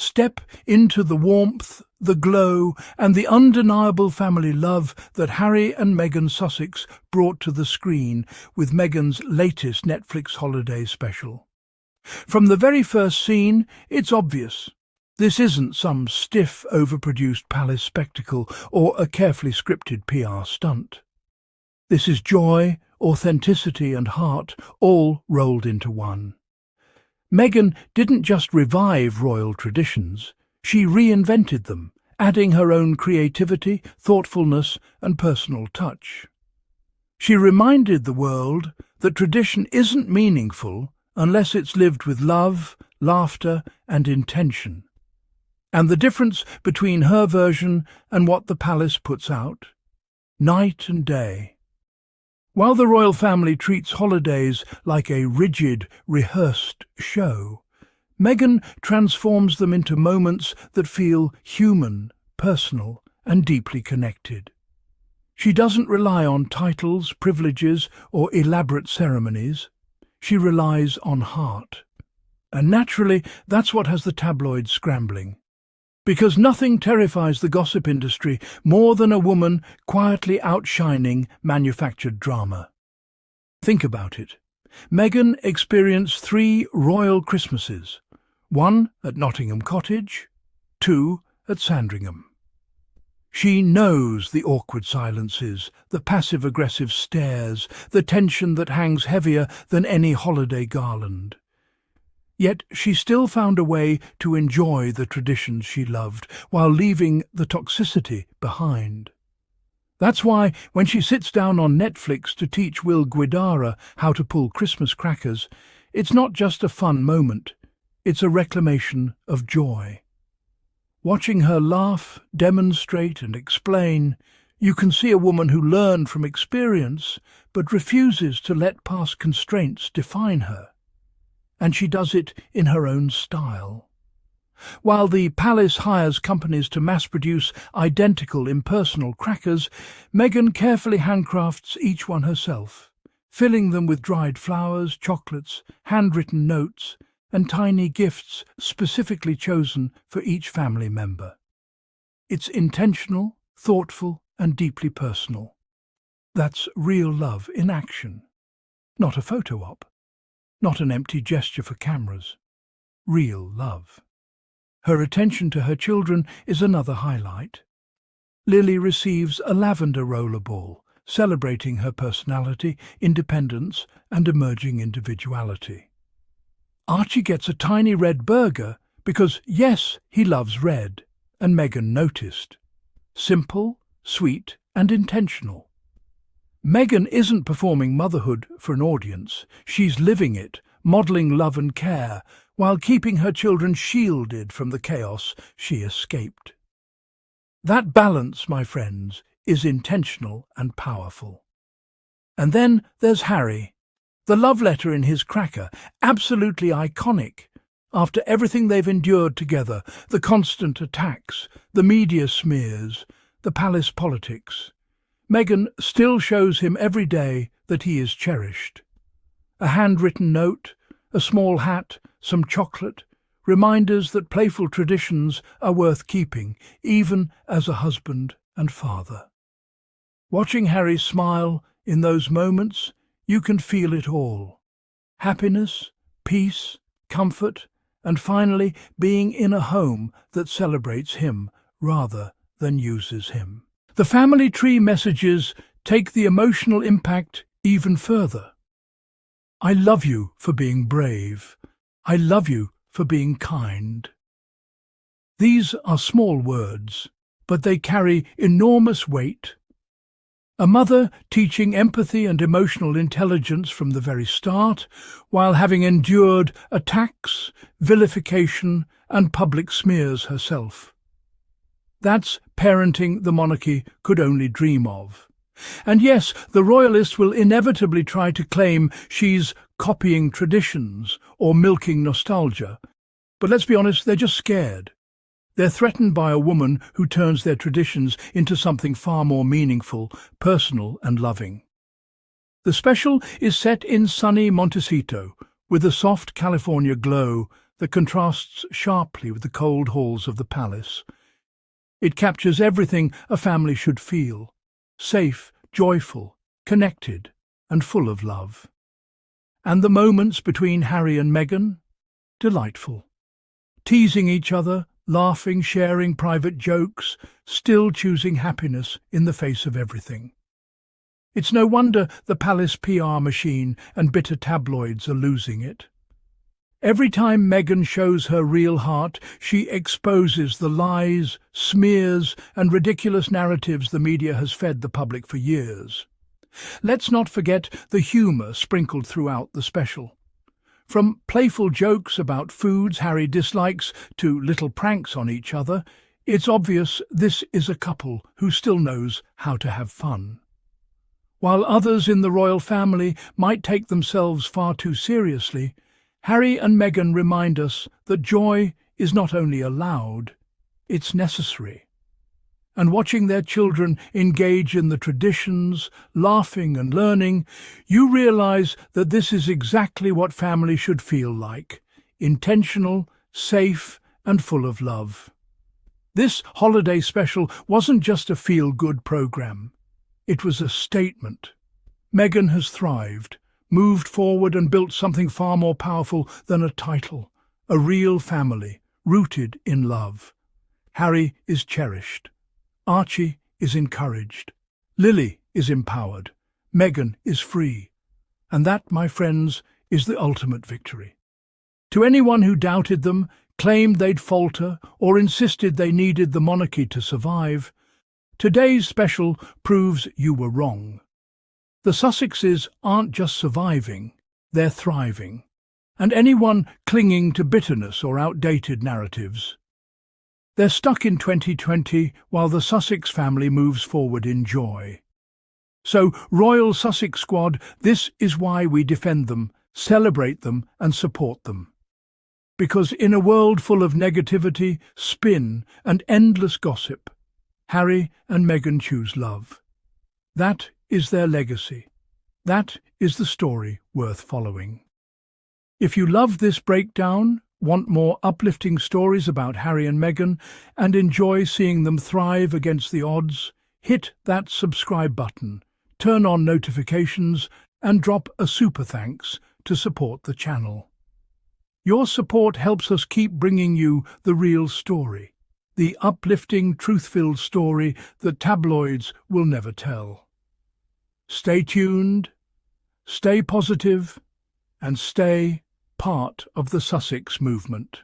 Step into the warmth, the glow, and the undeniable family love that Harry and Meghan Sussex brought to the screen with Meghan's latest Netflix holiday special. From the very first scene, it's obvious. This isn't some stiff, overproduced palace spectacle or a carefully scripted PR stunt. This is joy, authenticity and heart, all rolled into one. Meghan didn't just revive royal traditions, she reinvented them, adding her own creativity, thoughtfulness and personal touch. She reminded the world that tradition isn't meaningful unless it's lived with love, laughter and intention. And the difference between her version and what the palace puts out? Night and day. While the royal family treats holidays like a rigid, rehearsed show, Meghan transforms them into moments that feel human, personal, and deeply connected. She doesn't rely on titles, privileges, or elaborate ceremonies. She relies on heart. And naturally, that's what has the tabloids scrambling. Because nothing terrifies the gossip industry more than a woman quietly outshining manufactured drama. Think about it. Meghan experienced 3 royal Christmases, 1 at Nottingham Cottage, 2 at Sandringham. She knows the awkward silences, the passive-aggressive stares, the tension that hangs heavier than any holiday garland. Yet she still found a way to enjoy the traditions she loved, while leaving the toxicity behind. That's why, when she sits down on Netflix to teach Will Guidara how to pull Christmas crackers, it's not just a fun moment, it's a reclamation of joy. Watching her laugh, demonstrate and explain, you can see a woman who learned from experience but refuses to let past constraints define her. And she does it in her own style. While the palace hires companies to mass-produce identical impersonal crackers, Meghan carefully handcrafts each one herself, filling them with dried flowers, chocolates, handwritten notes, and tiny gifts specifically chosen for each family member. It's intentional, thoughtful, and deeply personal. That's real love in action, not a photo op. Not an empty gesture for cameras. Real love. Her attention to her children is another highlight. Lily receives a lavender rollerball, celebrating her personality, independence, and emerging individuality. Archie gets a tiny red burger because, yes, he loves red, and Meghan noticed. Simple, sweet, and intentional. Meghan isn't performing motherhood for an audience. She's living it, modelling love and care, while keeping her children shielded from the chaos she escaped. That balance, my friends, is intentional and powerful. And then there's Harry. The love letter in his cracker, absolutely iconic. After everything they've endured together, the constant attacks, the media smears, the palace politics, Meghan still shows him every day that he is cherished. A handwritten note, a small hat, some chocolate, reminders that playful traditions are worth keeping, even as a husband and father. Watching Harry smile in those moments, you can feel it all. Happiness, peace, comfort, and finally being in a home that celebrates him rather than uses him. The family tree messages take the emotional impact even further. I love you for being brave. I love you for being kind. These are small words, but they carry enormous weight. A mother teaching empathy and emotional intelligence from the very start, while having endured attacks, vilification, and public smears herself. That's parenting the monarchy could only dream of. And yes, the royalists will inevitably try to claim she's copying traditions or milking nostalgia. But let's be honest, they're just scared. They're threatened by a woman who turns their traditions into something far more meaningful, personal and loving. The special is set in sunny Montecito, with a soft California glow that contrasts sharply with the cold halls of the palace. It captures everything a family should feel: safe, joyful, connected, and full of love. And the moments between Harry and Meghan? Delightful. Teasing each other, laughing, sharing private jokes, still choosing happiness in the face of everything. It's no wonder the palace PR machine and bitter tabloids are losing it. Every time Meghan shows her real heart, she exposes the lies, smears, and ridiculous narratives the media has fed the public for years. Let's not forget the humour sprinkled throughout the special. From playful jokes about foods Harry dislikes to little pranks on each other, it's obvious this is a couple who still knows how to have fun. While others in the royal family might take themselves far too seriously, Harry and Meghan remind us that joy is not only allowed, it's necessary. And watching their children engage in the traditions, laughing and learning, you realise that this is exactly what family should feel like: intentional, safe, and full of love. This holiday special wasn't just a feel-good programme. It was a statement. Meghan has thrived, moved forward and built something far more powerful than a title: a real family, rooted in love. Harry is cherished. Archie is encouraged. Lily is empowered. Meghan is free. And that, my friends, is the ultimate victory. To anyone who doubted them, claimed they'd falter, or insisted they needed the monarchy to survive, today's special proves you were wrong. The Sussexes aren't just surviving, they're thriving. And anyone clinging to bitterness or outdated narratives, they're stuck in 2020 while the Sussex family moves forward in joy. So, Royal Sussex Squad, this is why we defend them, celebrate them and support them. Because in a world full of negativity, spin and endless gossip, Harry and Meghan choose love. That is their legacy. That is the story worth following. If you love this breakdown, want more uplifting stories about Harry and Meghan, and enjoy seeing them thrive against the odds, hit that subscribe button, turn on notifications, and drop a super thanks to support the channel. Your support helps us keep bringing you the real story, the uplifting, truth-filled story that tabloids will never tell. Stay tuned, stay positive, and stay part of the Sussex movement.